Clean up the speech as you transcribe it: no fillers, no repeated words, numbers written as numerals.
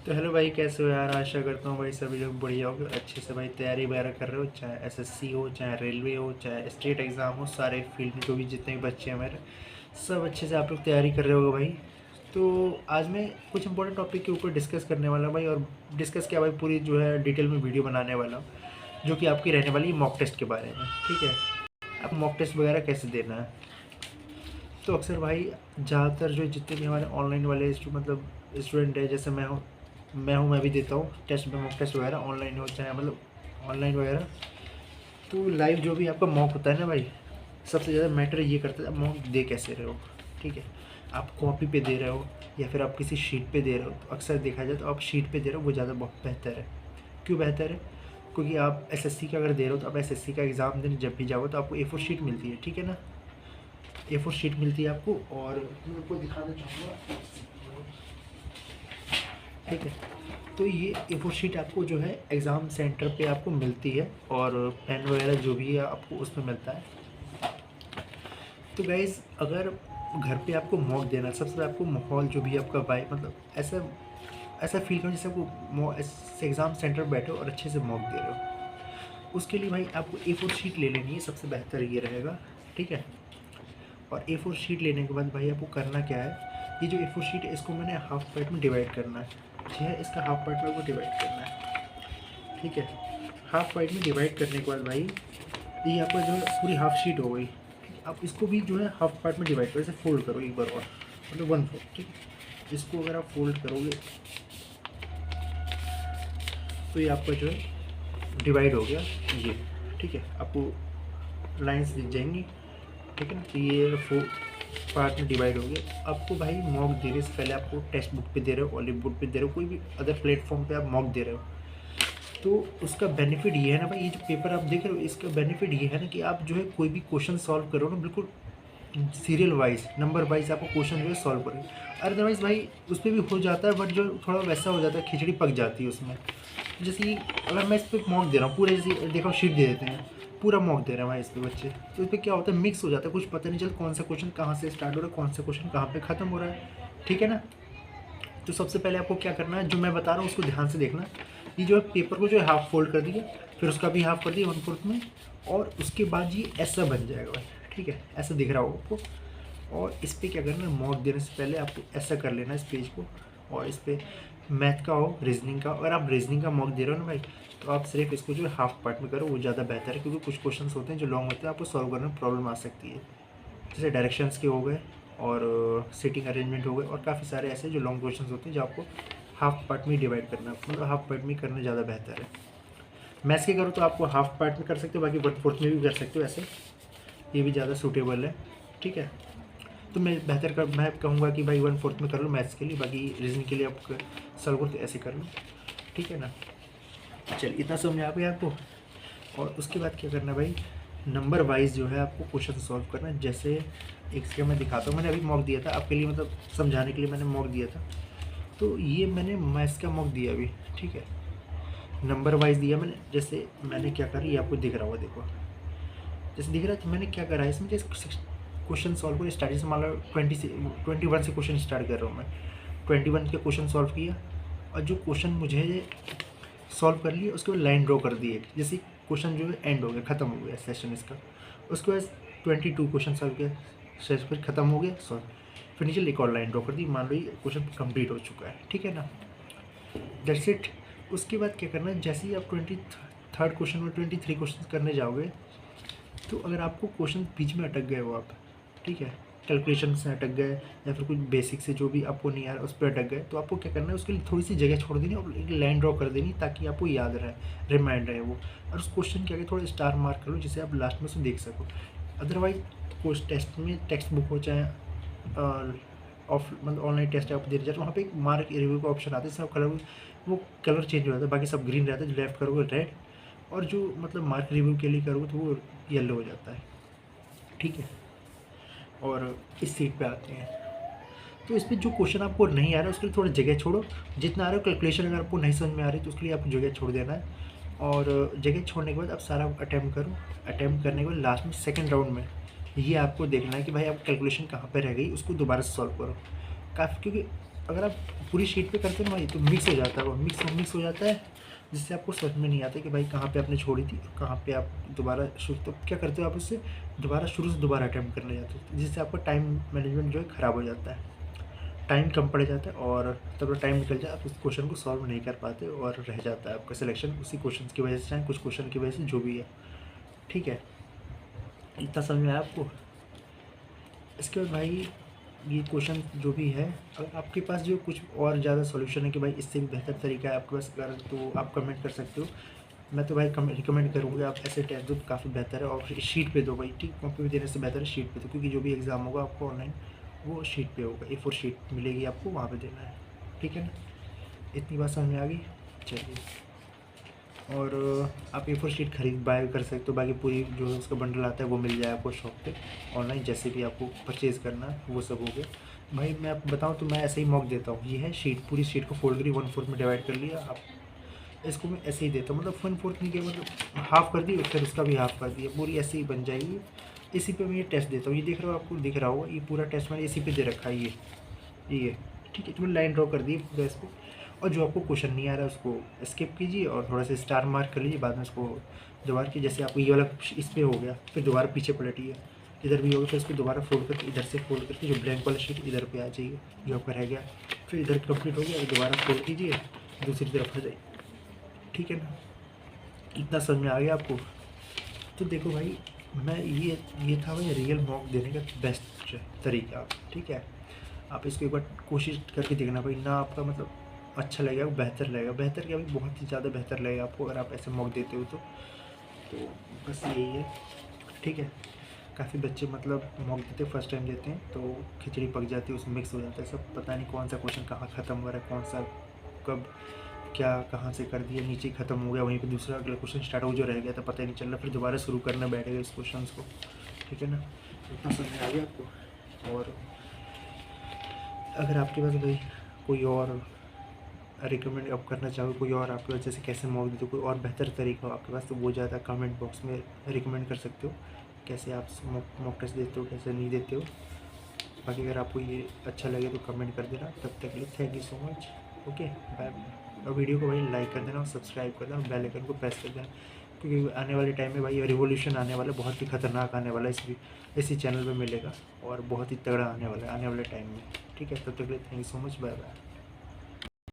तो हेलो भाई, कैसे हो यार? आशा करता हूँ भाई सभी लोग बढ़िया हो, अच्छे से भाई तैयारी वगैरह कर रहे हो, चाहे एसएससी हो, चाहे रेलवे हो, चाहे स्टेट एग्ज़ाम हो। सारे फील्ड में जो भी जितने भी बच्चे हैं मेरे, सब अच्छे से आप लोग तैयारी कर रहे हो भाई। तो आज मैं कुछ इंपॉर्टेंट टॉपिक के ऊपर डिस्कस करने वाला हूँ भाई। और डिस्कस क्या भाई, पूरी जो है डिटेल में वीडियो बनाने वाला हूँ, जो कि आपकी रहने वाली मॉक टेस्ट के बारे में। ठीक है, आप मॉक टेस्ट वगैरह कैसे देना है। तो अक्सर भाई ज़्यादातर जो जितने भी हमारे ऑनलाइन वाले मतलब स्टूडेंट है, जैसे मैं भी देता हूँ टेस्ट में, मॉक टेस्ट वगैरह ऑनलाइन हो चाहे मतलब ऑनलाइन वगैरह। तो लाइव जो भी आपका मॉक होता है ना भाई, सबसे ज़्यादा मैटर ये करता है आप मॉक दे कैसे रहे हो। ठीक है, आप कॉपी पे दे रहे हो या फिर आप किसी शीट पे दे रहे हो। तो अक्सर देखा जाए तो आप शीट पे दे रहे हो, वो ज़्यादा बहुत बेहतर है। क्यों बेहतर है? क्योंकि आप एसएससी का अगर दे रहे हो तो आप एसएससी का एग्ज़ाम देने जब भी जाओ तो आपको ए4 शीट मिलती है। ठीक है ना, ए4 शीट मिलती है आपको। और मैं आपको दिखाना चाहूँगा। ठीक है, तो ये ए4 शीट आपको जो है एग्ज़ाम सेंटर पे आपको मिलती है, और पेन वगैरह जो भी है आपको उसमें मिलता है। तो गाइज़, अगर घर पे आपको मॉक देना है, सबसे आपको माहौल जो भी आपका भाई मतलब ऐसा ऐसा फील करो जैसे आपको एग्ज़ाम सेंटर बैठे हो और अच्छे से मॉक दे रहे हो। उसके लिए भाई आपको ए4 शीट ले लेनी है, सबसे बेहतर ये रहेगा। ठीक है, और ए4 शीट लेने के बाद भाई आपको करना क्या है, ये जो ए4 शीट है इसको मैंने हाफ पार्ट में डिवाइड करना है। ठीक है, इसका हाफ पार्ट में आपको डिवाइड करना है। ठीक है, हाफ पार्ट में डिवाइड करने के बाद भाई ये आपका जो है पूरी हाफ शीट हो गई। ठीक है, आप इसको भी जो है हाफ पार्ट में डिवाइड करो, इसे फोल्ड करो एक बार और, मतलब 1/4। ठीक है, इसको अगर आप फोल्ड करोगे तो ये आपका जो है डिवाइड हो गया ये। ठीक है, आपको लाइंस दिख जाएंगी। ठीक है ना, तो ये पार्ट में डिवाइड हो गया। आपको भाई मॉक देने से पहले आपको टेक्स्ट बुक पे दे रहे हो, ऑलिव बुक पे दे रहे हो, कोई भी अदर प्लेटफॉर्म पे आप मॉक दे रहे हो, तो उसका बेनिफिट ये है ना भाई, ये जो पेपर आप देख रहे हो इसका बेनिफिट ये है ना कि आप जो है कोई भी क्वेश्चन सॉल्व करो ना, बिल्कुल सीरियल वाइज नंबर वाइज आपको क्वेश्चन जो है सॉल्व करें। अदरवाइज़ भाई उस पर भी हो जाता है, बट जो थोड़ा वैसा हो जाता है, खिचड़ी पक जाती है उसमें। जैसे कि अगर मैं इस पर मॉक दे रहा हूँ पूरे, जैसे देखो शीट दे देते हैं, पूरा मॉक दे रहे हैं भाई इस पर बच्चे, तो इस पर क्या होता है, मिक्स हो जाता है, कुछ पता नहीं चलता कौन सा क्वेश्चन कहाँ से स्टार्ट हो रहा है, कौन सा क्वेश्चन कहाँ पे ख़त्म हो रहा है। ठीक है ना, तो सबसे पहले आपको क्या करना है, जो मैं बता रहा हूँ उसको ध्यान से देखना। ये जो है पेपर को जो है हाफ फोल्ड कर दिया, फिर उसका भी हाफ कर दिया 1/4 में, और उसके बाद ये ऐसा बन जाएगा भाई। ठीक है, ऐसा दिख रहा होगा आपको। और इस पर क्या करना है, मॉक देने से पहले आपको ऐसा कर लेना इस पेज को। और इस पर मैथ का हो, रीजनिंग का, अगर आप रीजनिंग का मॉक दे रहे हो ना भाई, तो आप सिर्फ इसको जो है हाफ पार्ट में करो, वो ज़्यादा बेहतर है। क्योंकि कुछ क्वेश्चन होते हैं जो लॉन्ग होते हैं, आपको सॉल्व करने में प्रॉब्लम आ सकती है। जैसे डायरेक्शंस के हो गए, और सीटिंग अरेंजमेंट हो गए, और काफ़ी सारे ऐसे जो लॉन्ग क्वेश्चन होते हैं जो आपको हाफ पार्ट में डिवाइड करना है, मतलब हाफ पार्ट में करना ज़्यादा बेहतर है। मैथ्स के करो तो आपको हाफ पार्ट में कर सकते हो, बाकी 1/4 में भी कर सकते हो, ऐसे ये भी ज़्यादा सूटेबल है। ठीक है, तो मैं कहूँगा कि भाई 1/4 में कर लो मैथ्स के लिए, बाकी रीजनिंग के लिए आप सॉल्व करो तो ऐसे कर लो। ठीक है ना, चल इतना समझ आ गया आपको। और उसके बाद क्या करना है भाई, नंबर वाइज जो है आपको क्वेश्चन सॉल्व करना है। जैसे एक सेकंड मैं दिखाता हूँ, मैंने अभी मॉक दिया था आपके लिए, मतलब समझाने के लिए मैंने मॉक दिया था। तो ये मैंने मैथ्स का मॉक दिया अभी। ठीक है, नंबर वाइज दिया मैंने। जैसे मैंने क्या करा, ये आपको दिख रहा होगा, देखो जैसे दिख रहा है। तो मैंने क्या करा है इसमें, जैसे क्वेश्चन सॉल्व को स्टार्टिंग से मान लो 21 से क्वेश्चन स्टार्ट कर रहा हूँ मैं। 21 के क्वेश्चन सॉल्व किया, और जो क्वेश्चन मुझे सॉल्व कर लिए उसके बाद लाइन ड्रॉ कर दिए। जैसे क्वेश्चन जो है एंड हो गया, ख़त्म हो गया सेशन इसका। उसके बाद 22 क्वेश्चन सॉल्व किया, सेशन फिर ख़त्म हो गया सॉल्व। फिर नीचे एक और लाइन ड्रॉ कर दी, मान लो ये क्वेश्चन कंप्लीट हो चुका है। ठीक है ना, दैट्स इट। उसके बाद क्या करना है, जैसे ही आप 23rd क्वेश्चन में 23 क्वेश्चन करने जाओगे, तो अगर आपको क्वेश्चन बीच में अटक गए हो आप, ठीक है, कैलकुलेशन से अटक गए या फिर कुछ बेसिक से जो भी आपको नहीं आ रहा उस पर अटक गए, तो आपको क्या करना है, उसके लिए थोड़ी सी जगह छोड़ देनी और एक लाइन ड्रॉ कर देनी, ताकि आपको याद रहे, रिमाइंड रहे वो। और उस क्वेश्चन के आगे थोड़ा स्टार मार्क कर लो, जिसे आप लास्ट में उसे देख सको। अदरवाइज कोर्स टेस्ट में टेक्स्ट बुक हो चाहे ऑफ मतलब ऑनलाइन टेस्ट आप दे जाए, तो वहाँ पे एक मार्क रिव्यू का ऑप्शन आता है, सब कलर वो कलर चेंज हो जाता है, बाकी सब ग्रीन रहता है। जो लेफ्ट करोगे रेड, और जो मतलब मार्क रिव्यू के लिए करोगे तो वो येलो हो जाता है। ठीक है, और इस सीट पे आते हैं। तो इस पर जो क्वेश्चन आपको नहीं आ रहा है उसके लिए थोड़ा जगह छोड़ो। जितना आ रहा है कैलकुलेशन अगर आपको नहीं समझ में आ रही तो उसके लिए आपको जगह छोड़ देना है। और जगह छोड़ने के बाद आप सारा अटैम्प्ट करो। अटैम्प्ट करने के बाद लास्ट में सेकंड राउंड में ये आपको देखना है कि भाई आप कैलकुलेशन कहाँ पे रह गई, उसको दोबारा से सॉल्व करो। काफ़ी, क्योंकि अगर आप पूरी शीट पे करते हैं ना भाई तो मिक्स हो जाता है, वो मिक्स हो जाता है, जिससे आपको समझ में नहीं आता कि भाई कहाँ पे आपने छोड़ी थी, कहाँ पे आप दोबारा शुरू, तो क्या करते हो आप उससे दोबारा शुरू से दोबारा अटैम्प्ट करने जाते हो, जिससे आपका टाइम मैनेजमेंट जो है ख़राब हो जाता है, टाइम कम पड़ जाता है, और तब टाइम निकल जाए आप उस क्वेश्चन को सॉल्व नहीं कर पाते और रह जाता है आपका सिलेक्शन उसी क्वेश्चन की वजह से, चाहे कुछ क्वेश्चन की वजह से, जो भी है। ठीक है, इतना समझ में आया आपको? इसके बाद भाई ये क्वेश्चन जो भी है, अगर आपके पास जो कुछ और ज़्यादा सॉल्यूशन है कि भाई इससे भी बेहतर तरीका है आपके पास, अगर तो आप कमेंट कर सकते हो। मैं तो भाई रिकमेंड करूँगा आप ऐसे टेस्ट दो, काफ़ी बेहतर है, और शीट पे दो भाई, ठीक, कॉपी में देने से बेहतर है शीट पे दो, क्योंकि जो भी एग्ज़ाम होगा आपको ऑनलाइन वो शीट पे होगा, A4 शीट मिलेगी आपको, वहाँ पे देना है। ठीक है ना, इतनी बात समझ में आ गई? चलिए, और आप A4 शीट खरीद बाय कर सकते हो, बाकी पूरी जो है उसका बंडल आता है वो मिल जाए आपको शॉप पे ऑनलाइन, जैसे भी आपको परचेज़ करना है वो सब हो गया। भाई मैं आपको बताऊँ तो मैं ऐसे ही मॉक देता हूँ, ये है शीट, पूरी शीट को फोल्ड करी 1/4 में डिवाइड कर लिया आप, इसको मैं ऐसे ही देता हूँ, मतलब 1/4 नहीं किया, मतलब हाफ़ कर दी, फिर उसका भी हाफ़ कर दिया, पूरी ऐसे ही बन जाएगी। इसी पे मैं ये टेस्ट देता हूँ, ये देख रहे हो, आपको दिख रहा होगा, ये पूरा टेस्ट मैंने इसी पे दे रखा है, ये ठीक है, तो मैंने लाइन ड्रॉ कर दी पूरा इस पर, और जो आपको क्वेश्चन नहीं आ रहा है उसको स्किप कीजिए और थोड़ा सा स्टार मार्क कर लीजिए, बाद में उसको दोबारा की, जैसे आपको ये वाला इस पर हो गया, फिर दोबारा पीछे पलटिए, इधर भी होगा, फिर उसको दोबारा फोल्ड करके इधर से फोल्ड करके जो ब्लैंक वाला शीट इधर पे आ जाइए, जो आपका रह गया, फिर इधर कंप्लीट हो गया, दोबारा फोल्ड कीजिए, दूसरी तरफ आ जाइए। ठीक है ना, इतना समझ में आ गया आपको? तो देखो भाई, मैं ये था भाई रियल मॉक देने का बेस्ट तरीका। ठीक है, आप इसको एक बार कोशिश करके देखना भाई, ना आपका मतलब अच्छा लगेगा, बेहतर लगेगा, बेहतर क्या भाई, बहुत ही ज़्यादा बेहतर लगेगा आपको अगर आप ऐसे मॉक देते हो तो बस यही है। ठीक है, काफ़ी बच्चे मतलब मॉक देते फर्स्ट टाइम देते हैं तो खिचड़ी पक जाती है, उसमें मिक्स हो जाता है सब, पता नहीं कौन सा क्वेश्चन कहाँ ख़त्म हो रहा है, कौन सा कब क्या कहाँ से कर दिया, नीचे ख़त्म हो गया, वहीं पे दूसरा अगला क्वेश्चन स्टार्ट हो, जो रह गया था पता ही नहीं चल रहा, फिर दोबारा शुरू करना बैठेगा इस क्वेश्चन को। ठीक है ना, इतना समझ में आ गया आपको? और अगर आपके पास भाई कोई और रिकमेंड आप करना चाहो, कोई और आपके वजह से कैसे मॉक देते हो, कोई और बेहतर तरीका हो आपके पास, तो वो ज़्यादा कमेंट बॉक्स में रिकमेंड कर सकते हो, कैसे आप मॉक टेस्ट देते हो, कैसे नहीं देते हो। बाकी अगर आपको ये अच्छा लगे तो कमेंट कर देना। तब तक के लिए thank you so much, okay bye. और वीडियो को भाई लाइक कर देना और सब्सक्राइब कर देना और बेल आइकन को प्रेस कर देना, क्योंकि आने वाले टाइम में भाई रिवॉल्यूशन आने वाला, बहुत ही खतरनाक आने वाला, इसी चैनल पे मिलेगा, और बहुत ही तगड़ा आने वाला है आने वाले टाइम में। ठीक है, तब तक के लिए thank you so much, bye bye.